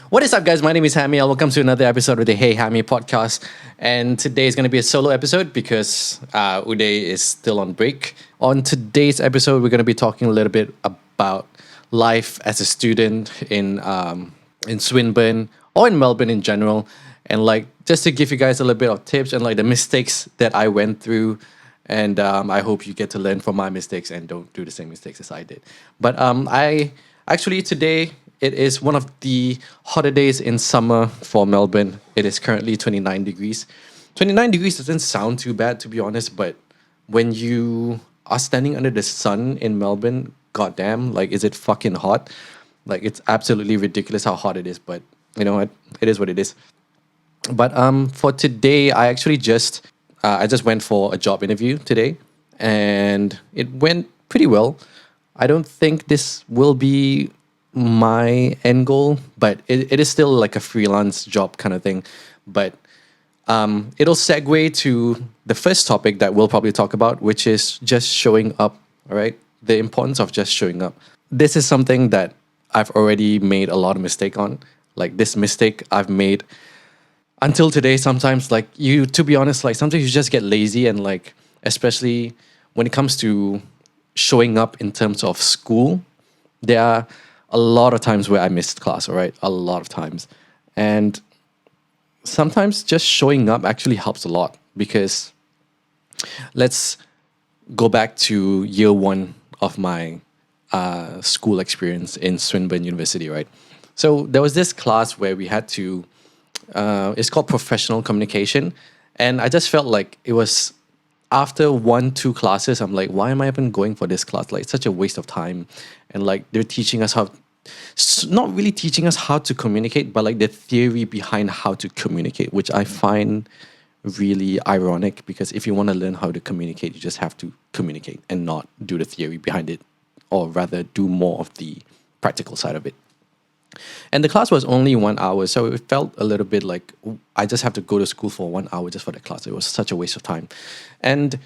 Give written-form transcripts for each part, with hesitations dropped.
What is up, guys? My name is Hammy. Welcome to another episode of the Hey Hammy podcast. And today is going to be a solo episode because Uday is still on break. On today's episode, we're going to be talking a little bit about life as a student in Swinburne or in Melbourne in general, and like just to give you guys a little bit of tips and like the mistakes that I went through. And I hope you get to learn from my mistakes and don't do the same mistakes as I did. But I actually today it is one of the hotter days in summer for Melbourne. It is currently 29 degrees. 29 degrees doesn't sound too bad, to be honest, but when you are standing under the sun in Melbourne, goddamn, like, is it fucking hot? Like, it's absolutely ridiculous how hot it is, but you know what? It is what it is. But for today, I just went for a job interview today, and it went pretty well. I don't think this will be my end goal, but it is still like a freelance job kind of thing. But it'll segue to the first topic that we'll probably talk about, which is just showing up, all right? The importance of just showing up. This is something that I've already made a lot of mistake on. Like, this mistake I've made until today. Sometimes, like, to be honest, like, sometimes you just get lazy, and like, especially when it comes to showing up in terms of school, there are a lot of times where I missed class, all right? A lot of times. And sometimes just showing up actually helps a lot, because let's go back to year one of my school experience in Swinburne University, right? So there was this class where we had to, it's called professional communication. And I just felt like it was after 1-2 classes, I'm like, why am I even going for this class? Like, it's such a waste of time. And like, they're teaching us not really teaching us how to communicate, but like the theory behind how to communicate, which I find really ironic, because if you want to learn how to communicate, you just have to communicate and not do the theory behind it, or rather do more of the practical side of it. And the class was only 1 hour, so it felt a little bit like I just have to go to school for 1 hour just for the class. It was such a waste of time. And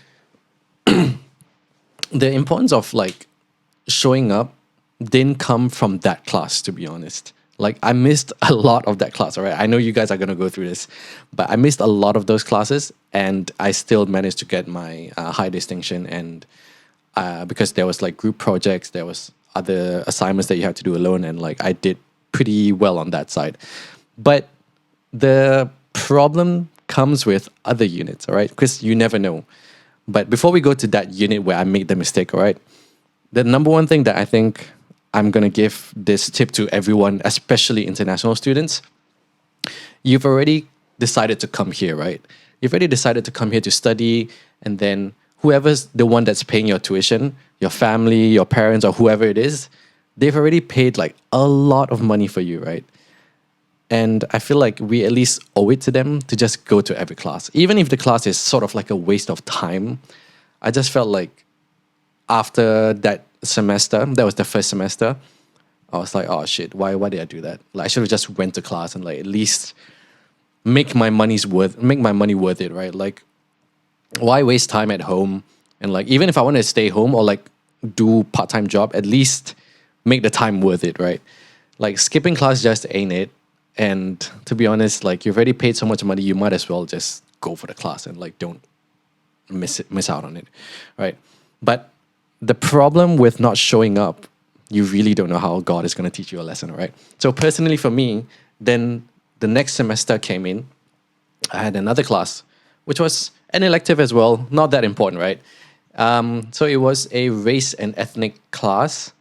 the importance of like showing up didn't come from that class, to be honest. Like, I missed a lot of that class, all right? I know you guys are going to go through this, but I missed a lot of those classes, and I still managed to get my high distinction. And because there was like group projects, there was other assignments that you had to do alone, and like I did pretty well on that side. But the problem comes with other units, all right? Because you never know. But before we go to that unit where I made the mistake, all right, the number one thing that I think I'm going to give this tip to everyone, especially international students, you've already decided to come here, right? You've already decided to come here to study, and then whoever's the one that's paying your tuition, your family, your parents, or whoever it is, they've already paid like a lot of money for you, right? And I feel like we at least owe it to them to just go to every class. Even if the class is sort of like a waste of time, I just felt like after that semester, that was the first semester, I was like, oh shit, why did I do that? Like, I should have just went to class and like at least make my money worth it, right? Like, why waste time at home? And like, even if I want to stay home or like do part-time job, at least make the time worth it, right? Like, skipping class just ain't it. And to be honest, like, you've already paid so much money, you might as well just go for the class and like don't miss out on it, right? But the problem with not showing up, you really don't know how God is going to teach you a lesson, right? So personally for me, then the next semester came in, I had another class, which was an elective as well, not that important, right? So it was a race and ethnic class,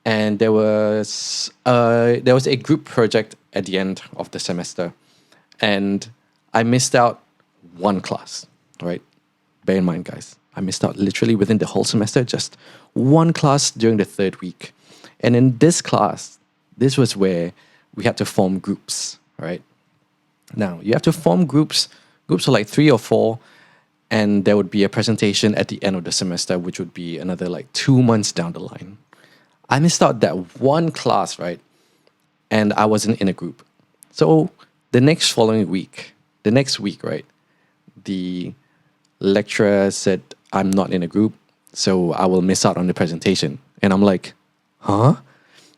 and there was a group project at the end of the semester, and I missed out one class, right? Bear in mind, guys, I missed out literally within the whole semester, just one class during the third week. And in this class, this was where we had to form groups, right? Now, you have to form groups of like 3 or 4, and there would be a presentation at the end of the semester, which would be another like 2 months down the line. I missed out that one class, right? And I wasn't in a group. So the next week, right? The lecturer said, I'm not in a group, so I will miss out on the presentation. And I'm like, huh?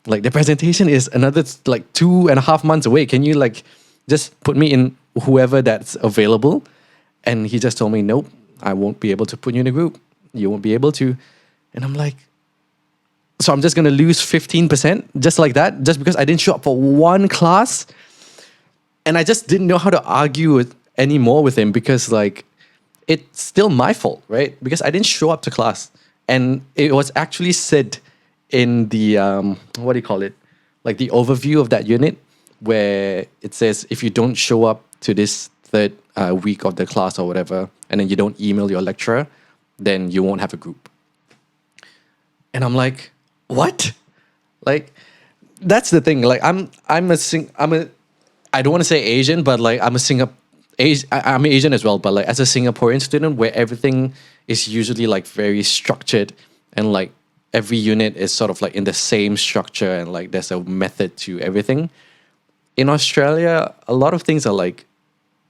Like the presentation is another like 2.5 months away. Can you like just put me in whoever that's available? And he just told me, nope, I won't be able to put you in a group. You won't be able to. And I'm like, so I'm just going to lose 15% just like that, just because I didn't show up for one class. And I just didn't know how to argue anymore with him, because like, it's still my fault, right? Because I didn't show up to class. And it was actually said in the, what do you call it? Like the overview of that unit, where it says, if you don't show up to this third week of the class or whatever, and then you don't email your lecturer, then you won't have a group. And I'm like, what? Like, that's the thing. Like, I don't want to say Asian, but like I'm Asian as well. But like as a Singaporean student, where everything is usually like very structured, and like every unit is sort of like in the same structure, and like there's a method to everything. In Australia, a lot of things are like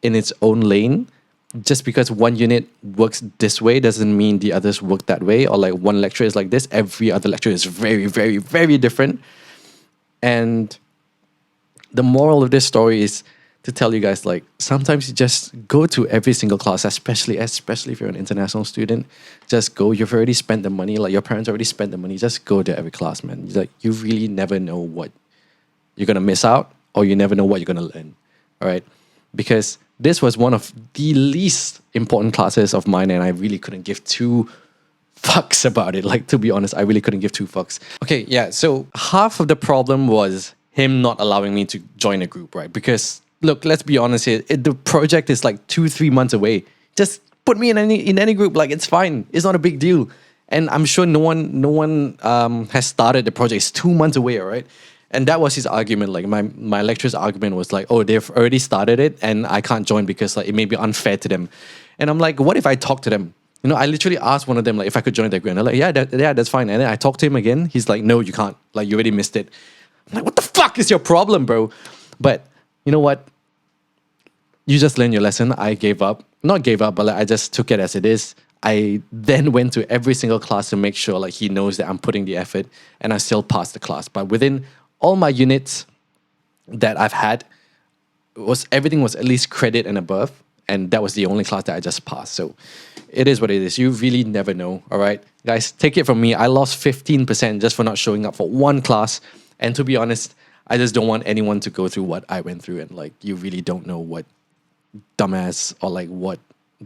in its own lane. Just because one unit works this way doesn't mean the others work that way. Or like one lecture is like this, every other lecture is very, very, very different. And the moral of this story is to tell you guys, like, sometimes you just go to every single class, especially if you're an international student. Just go. You've already spent the money. Like, your parents already spent the money. Just go to every class, man. Like, you really never know what you're going to miss out, or you never know what you're going to learn. All right? Because this was one of the least important classes of mine, and I really couldn't give two fucks about it. Like, to be honest, I really couldn't give two fucks. Okay, yeah, so half of the problem was him not allowing me to join a group, right? Because, look, let's be honest here, the project is like 2-3 months away. Just put me in any group, like, it's fine. It's not a big deal. And I'm sure no one has started the project. It's 2 months away, all right? And that was his argument. Like, my lecturer's argument was like, oh, they've already started it and I can't join because like it may be unfair to them. And I'm like, what if I talk to them? You know, I literally asked one of them like if I could join their group. And they're like, yeah, that's fine. And then I talked to him again. He's like, no, you can't. Like, you already missed it. I'm like, what the fuck is your problem, bro? But you know what? You just learned your lesson. I gave up. Not gave up, but like, I just took it as it is. I then went to every single class to make sure like he knows that I'm putting the effort, and I still passed the class. But within all my units that I've had, everything was at least credit and above, and that was the only class that I just passed. So it is what it is. You really never know, all right? Guys, take it from me. I lost 15% just for not showing up for one class. And to be honest, I just don't want anyone to go through what I went through, and like, you really don't know what dumbass or like what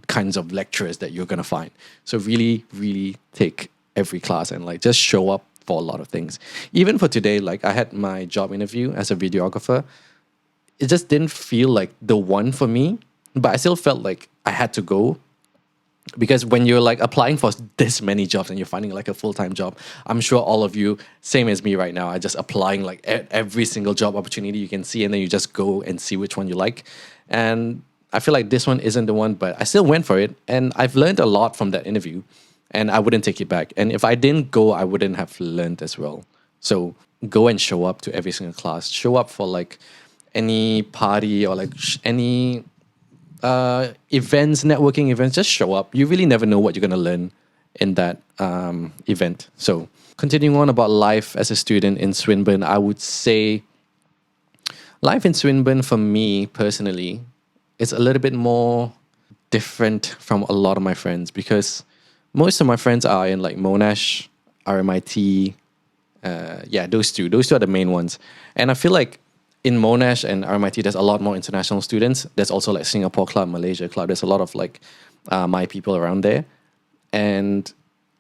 kinds of lecturers that you're gonna find. So really, really take every class and like just show up for a lot of things. Even for today, like I had my job interview as a videographer. It just didn't feel like the one for me, but I still felt like I had to go. Because when you're like applying for this many jobs and you're finding like a full-time job, I'm sure all of you, same as me right now, are just applying like every single job opportunity you can see, and then you just go and see which one you like. And I feel like this one isn't the one, but I still went for it. And I've learned a lot from that interview, and I wouldn't take it back. And if I didn't go, I wouldn't have learned as well. So go and show up to every single class. Show up for like any party or like any events, networking events. Just show up. You really never know what you're going to learn in that event. So continuing on about life as a student in Swinburne, I would say life in Swinburne for me personally is a little bit more different from a lot of my friends, because most of my friends are in like Monash, RMIT, those two are the main ones. And I feel like in Monash and RMIT, there's a lot more international students. There's also like Singapore Club, Malaysia Club. There's a lot of like my people around there. And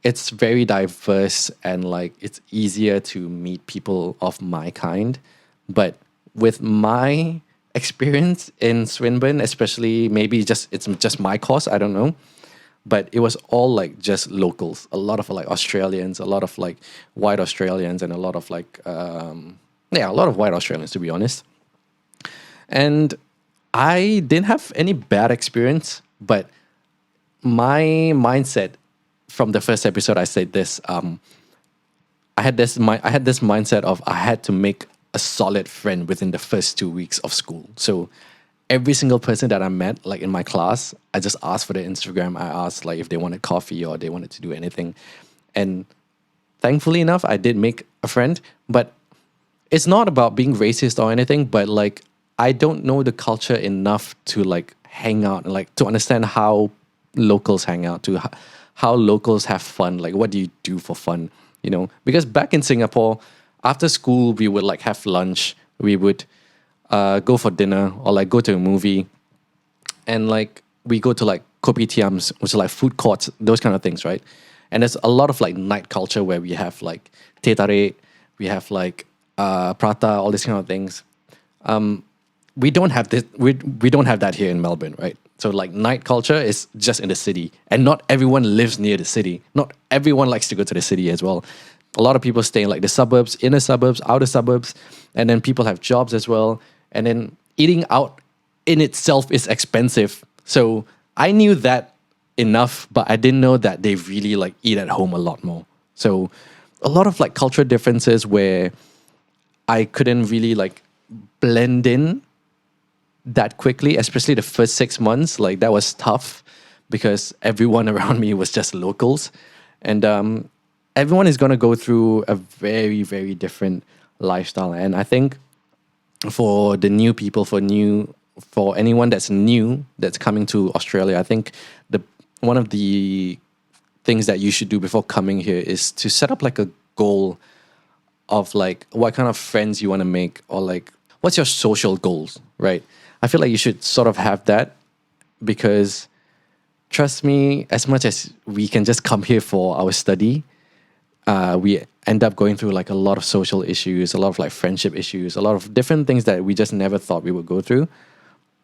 it's very diverse, and like it's easier to meet people of my kind. But with my experience in Swinburne, especially maybe it's just my course, I don't know. But it was all like just locals, a lot of like Australians, a lot of like white Australians, and a lot of like, a lot of white Australians, to be honest. And I didn't have any bad experience, but my mindset from the first episode, I said this, I had this mindset of I had to make a solid friend within the first 2 weeks of school. So every single person that I met, like in my class, I just asked for their Instagram. I asked like if they wanted coffee or they wanted to do anything. And thankfully enough, I did make a friend. But it's not about being racist or anything, but like I don't know the culture enough to like hang out and like to understand how locals hang out, to how locals have fun. Like, what do you do for fun? You know, because back in Singapore, after school we would like have lunch, we would go for dinner or like go to a movie, and like we go to like kopitiams, which are like food courts, those kind of things, right? And there's a lot of like night culture where we have like teh tarik, we have like prata, all these kind of things. We don't have this. We don't have that here in Melbourne, right? So like night culture is just in the city, and not everyone lives near the city. Not everyone likes to go to the city as well. A lot of people stay in like the suburbs, inner suburbs, outer suburbs, and then people have jobs as well. And then eating out in itself is expensive. So I knew that enough, but I didn't know that they really like eat at home a lot more. So a lot of like cultural differences where I couldn't really like blend in that quickly, especially the first 6 months. Like that was tough because everyone around me was just locals, and everyone is going to go through a very, very different lifestyle. And I think for the new people, for anyone that's new that's coming to Australia, I think one of the things that you should do before coming here is to set up like a goal of like what kind of friends you want to make, or like what's your social goals, right? I feel like you should sort of have that, because trust me, as much as we can just come here for our study, we end up going through like a lot of social issues, a lot of like friendship issues, a lot of different things that we just never thought we would go through.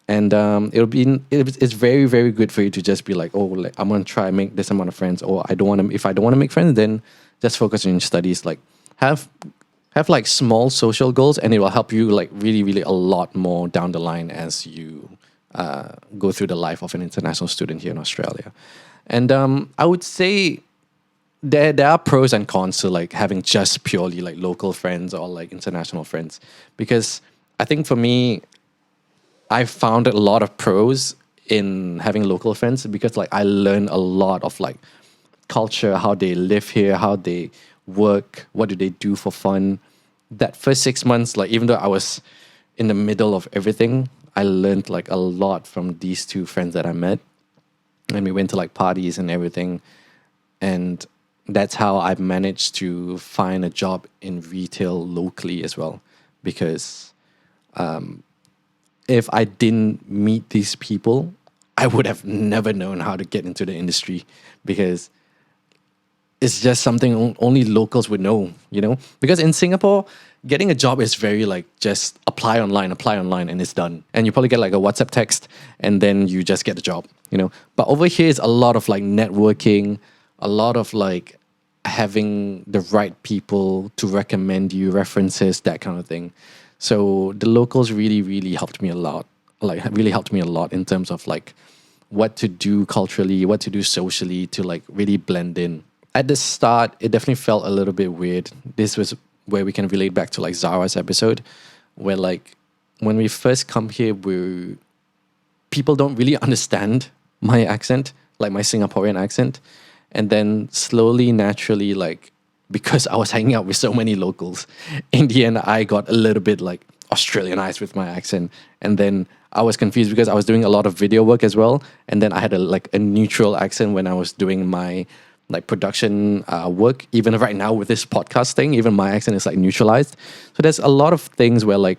And it's very, very good for you to just be like, oh, like, I'm gonna try and make this amount of friends, or if I don't want to make friends, then just focus on your studies. Like have like small social goals, and it will help you like really, really a lot more down the line as you go through the life of an international student here in Australia. And I would say there are pros and cons to like having just purely like local friends or like international friends, because I think for me, I found a lot of pros in having local friends, because like I learned a lot of like culture, how they live here, how they work, what do they do for fun. That first 6 months, like even though I was in the middle of everything, I learned like a lot from these two friends that I met, and we went to like parties and everything. And that's how I've managed to find a job in retail locally as well, because if I didn't meet these people, I would have never known how to get into the industry, because it's just something only locals would know, you know? Because in Singapore, getting a job is very like just apply online, and it's done. And you probably get like a WhatsApp text and then you just get the job, you know? But over here is a lot of like networking, a lot of like having the right people to recommend you, references, that kind of thing. So the locals really, really helped me a lot. Like really helped me a lot in terms of like what to do culturally, what to do socially to like really blend in. At the start, it definitely felt a little bit weird. This was where we can relate back to like Zara's episode, where like when we first come here, people don't really understand my accent, like my Singaporean accent. And then slowly, naturally, like because I was hanging out with so many locals, in the end, I got a little bit like Australianized with my accent. And then I was confused because I was doing a lot of video work as well. And then I had a neutral accent when I was doing my like production work. Even right now with this podcast thing, even my accent is like neutralized. So there's a lot of things where like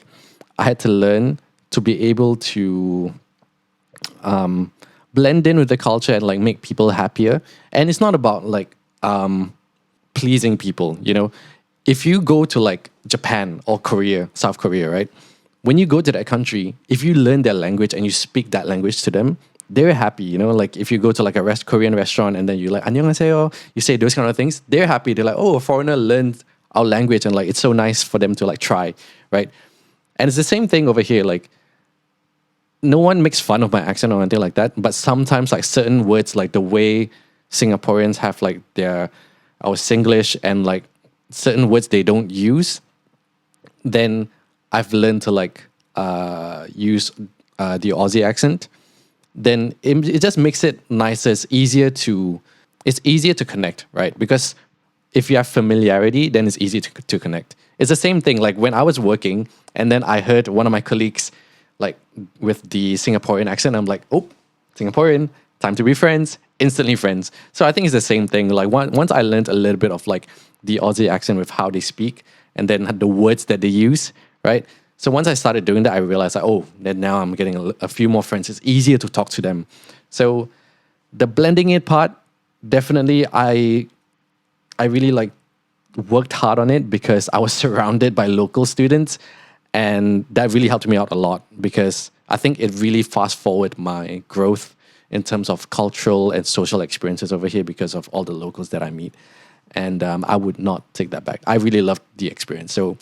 I had to learn to be able to blend in with the culture and like make people happier. And it's not about like pleasing people, you know. If you go to like Japan or Korea, South Korea, right? When you go to that country, if you learn their language and you speak that language to them, they're happy, you know. Like if you go to like a Korean restaurant and then you like annyeonghaseyo, you say those kind of things, they're happy. They're like, oh, a foreigner learned our language, and like it's so nice for them to like try, right? And it's the same thing over here. Like no one makes fun of my accent or anything like that, but sometimes like certain words, like the way Singaporeans have like our Singlish and like certain words they don't use, then I've learned to like use the Aussie accent. Then it just makes it nicer. It's easier to connect, right? Because if you have familiarity, then it's easy to connect. It's the same thing. Like when I was working and then I heard one of my colleagues like with the Singaporean accent, I'm like, oh, Singaporean, time to be friends, instantly friends. So I think it's the same thing. Like once I learned a little bit of like the Aussie accent with how they speak and then the words that they use, right? So once I started doing that, I realized like, oh, then now I'm getting a few more friends. It's easier to talk to them. So the blending it part, definitely I really like worked hard on it because I was surrounded by local students, and that really helped me out a lot because I think it really fast forward my growth in terms of cultural and social experiences over here because of all the locals that I meet. And I would not take that back. I really loved the experience. So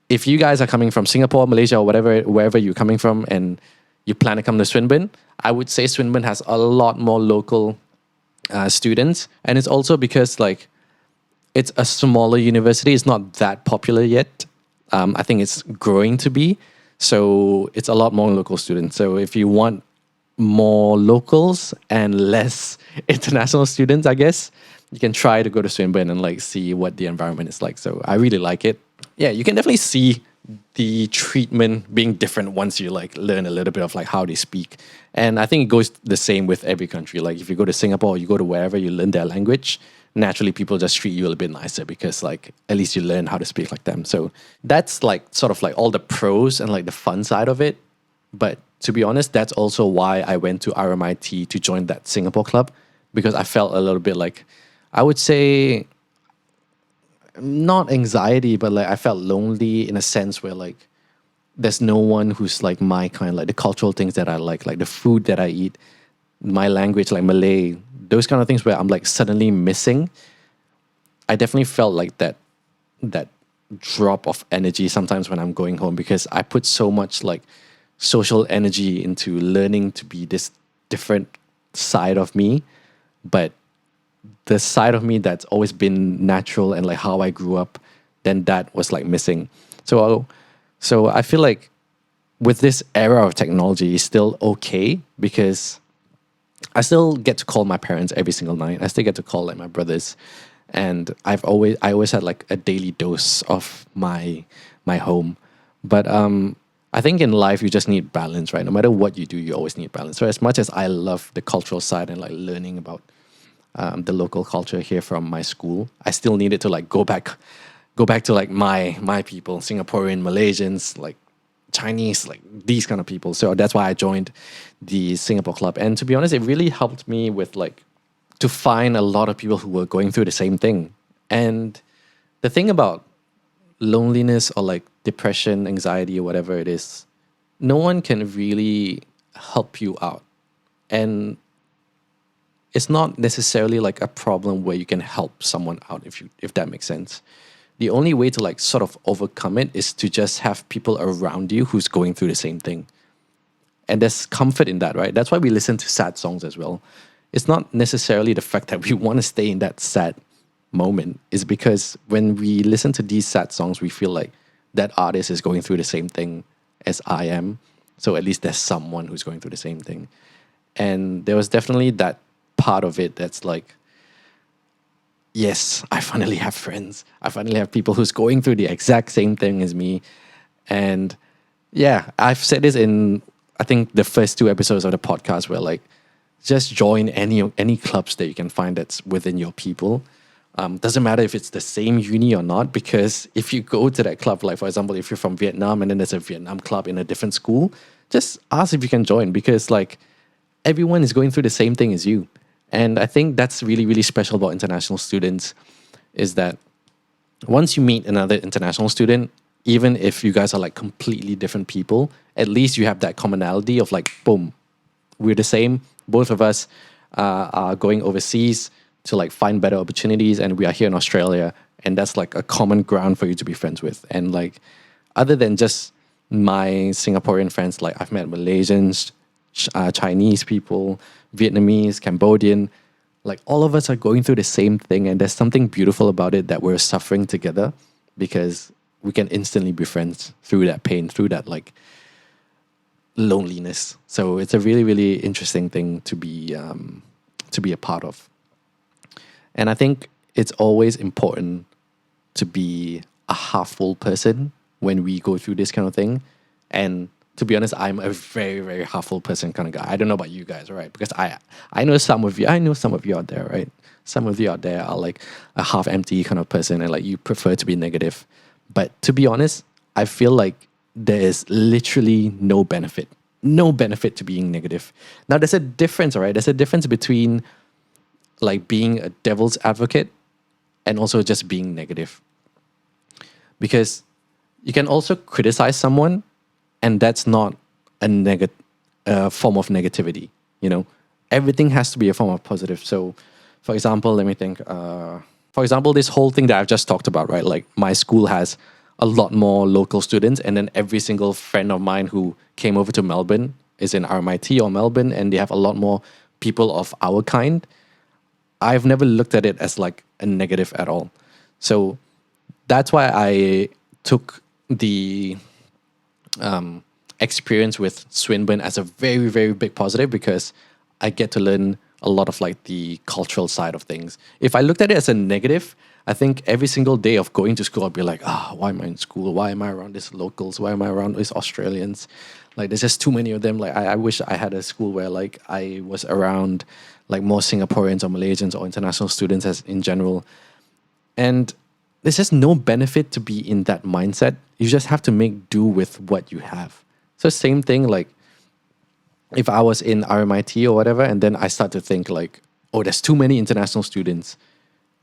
if you guys are coming from Singapore, Malaysia, or whatever, wherever you're coming from, and you plan to come to Swinburne, I would say Swinburne has a lot more local students. And it's also because like it's a smaller university. It's not that popular yet. I think it's growing to be. So it's a lot more local students. So if you want more locals and less international students, I guess, you can try to go to Swinburne and like see what the environment is like. So I really like it. Yeah, you can definitely see the treatment being different once you like learn a little bit of like how they speak. And I think it goes the same with every country. Like if you go to Singapore or you go to wherever you learn their language, naturally people just treat you a little bit nicer because like at least you learn how to speak like them. So that's like sort of like all the pros and like the fun side of it. But to be honest, that's also why I went to RMIT to join that Singapore club, because I felt a little bit like, I would say, not anxiety, but like I felt lonely in a sense where like there's no one who's like my kind, like the cultural things that I like the food that I eat, my language, like Malay, those kind of things where I'm like suddenly missing. I definitely felt like that drop of energy sometimes when I'm going home because I put so much like social energy into learning to be this different side of me, but the side of me that's always been natural and like how I grew up, then that was like missing. So I feel like with this era of technology, it's still okay because I still get to call my parents every single night. I still get to call like my brothers, and I always had like a daily dose of my home. But I think in life you just need balance, right? No matter what you do, you always need balance. So as much as I love the cultural side and like learning about the local culture here from my school, I still needed to like go back to like my people, Singaporean, Malaysians, like Chinese, like these kind of people. So that's why I joined the Singapore club. And to be honest, it really helped me with like to find a lot of people who were going through the same thing. And the thing about loneliness or like depression, anxiety, or whatever it is, no one can really help you out. And it's not necessarily like a problem where you can help someone out, if that makes sense. The only way to like sort of overcome it is to just have people around you who's going through the same thing. And there's comfort in that, right? That's why we listen to sad songs as well. It's not necessarily the fact that we want to stay in that sad moment. It's because when we listen to these sad songs, we feel like that artist is going through the same thing as I am. So at least there's someone who's going through the same thing. And there was definitely that part of it that's like, yes, I finally have friends. I finally have people who's going through the exact same thing as me. And yeah, I've said this in, I think, the first 2 episodes of the podcast where like, just join any clubs that you can find that's within your people. Doesn't matter if it's the same uni or not, because if you go to that club, like for example, if you're from Vietnam and then there's a Vietnam club in a different school, just ask if you can join, because like everyone is going through the same thing as you. And I think that's really, really special about international students is that once you meet another international student, even if you guys are like completely different people, at least you have that commonality of like, boom, we're the same. Both of us are going overseas to like find better opportunities, and we are here in Australia, and that's like a common ground for you to be friends with. And like, other than just my Singaporean friends, like I've met Malaysians, Chinese people, Vietnamese, Cambodian, like all of us are going through the same thing, and there's something beautiful about it that we're suffering together because we can instantly be friends through that pain, through that like loneliness. So it's a really, really interesting thing to be a part of. And I think it's always important to be a half full person when we go through this kind of thing. And to be honest, I'm a very, very half full person kind of guy. I don't know about you guys, right? Because I know some of you out there, right? Some of you out there are like a half empty kind of person and like you prefer to be negative. But to be honest, I feel like there is literally no benefit to being negative. Now there's a difference, all right? There's a difference between like being a devil's advocate and also just being negative. Because you can also criticize someone and that's not a form of negativity, you know? Everything has to be a form of positive. So, for example, let me think. For example, this whole thing that I've just talked about, right? Like my school has a lot more local students, and then every single friend of mine who came over to Melbourne is in RMIT or Melbourne, and they have a lot more people of our kind. I've never looked at it as like a negative at all. So that's why I took the experience with Swinburne as a very, very big positive, because I get to learn a lot of like the cultural side of things. If I looked at it as a negative, I think every single day of going to school, I'd be like, why am I in school? Why am I around these locals? Why am I around these Australians? Like, there's just too many of them. Like, I wish I had a school where like I was around like more Singaporeans or Malaysians or international students as in general. And there's just no benefit to be in that mindset. You just have to make do with what you have. So same thing, like if I was in RMIT or whatever, and then I start to think like, oh, there's too many international students,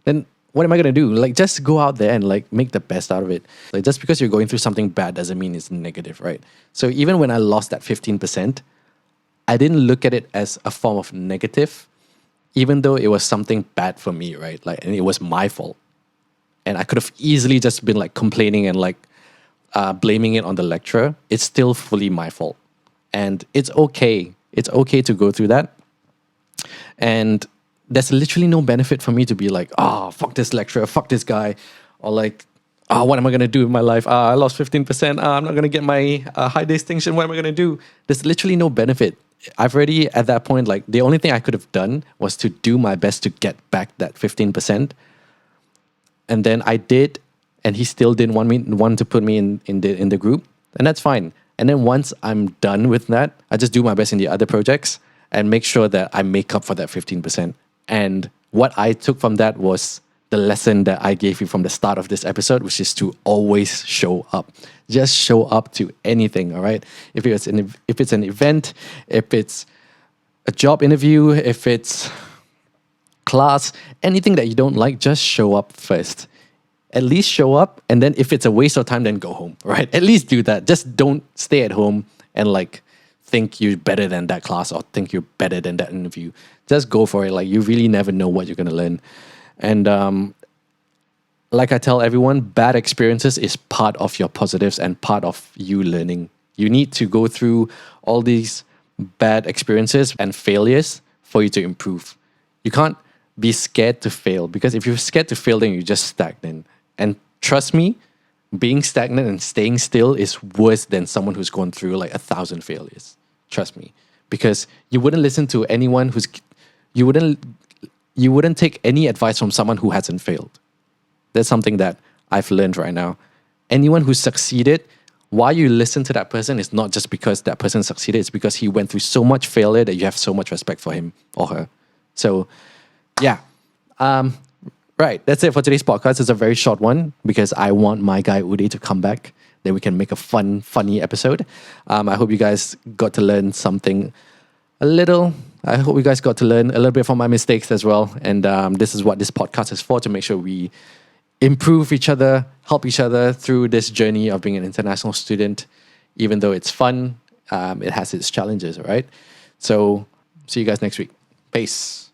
then what am I going to do? Like, just go out there and like make the best out of it. Like, just because you're going through something bad doesn't mean it's negative, right? So even when I lost that 15%, I didn't look at it as a form of negative, even though it was something bad for me, right? Like, and it was my fault. And I could have easily just been like complaining and like blaming it on the lecturer. It's still fully my fault. And it's okay. It's okay to go through that. And there's literally no benefit for me to be like, fuck this lecturer, fuck this guy. Or like, what am I going to do with my life? I lost 15%. I'm not going to get my high distinction. What am I going to do? There's literally no benefit. I've already, at that point, like the only thing I could have done was to do my best to get back that 15%. And then I did, and he still didn't want to put me in the group, and that's fine. And then once I'm done with that, I just do my best in the other projects and make sure that I make up for that 15%. And what I took from that was the lesson that I gave you from the start of this episode, which is to always show up. Just show up to anything, all right? If it's an event, if it's a job interview, if it's class, anything that you don't like, just show up first. At least show up, and then if it's a waste of time, then go home, right? At least do that. Just don't stay at home and like think you're better than that class or think you're better than that interview. Just go for it. Like, you really never know what you're going to learn. And like I tell everyone, bad experiences is part of your positives and part of you learning. You need to go through all these bad experiences and failures for you to improve. You can't be scared to fail, because if you're scared to fail, then you're just stagnant. And trust me, being stagnant and staying still is worse than someone who's gone through like 1,000 failures. Trust me, because you wouldn't listen to anyone you wouldn't take any advice from someone who hasn't failed. That's something that I've learned right now. Anyone who succeeded, why you listen to that person is not just because that person succeeded, it's because he went through so much failure that you have so much respect for him or her. So, yeah. Right, that's it for today's podcast. It's a very short one because I want my guy Uday to come back. Then we can make a funny episode. I hope you guys got to learn something a little. I hope you guys got to learn a little bit from my mistakes as well. And this is what this podcast is for, to make sure we improve each other, help each other through this journey of being an international student. Even though it's fun, it has its challenges, all right? So see you guys next week. Peace.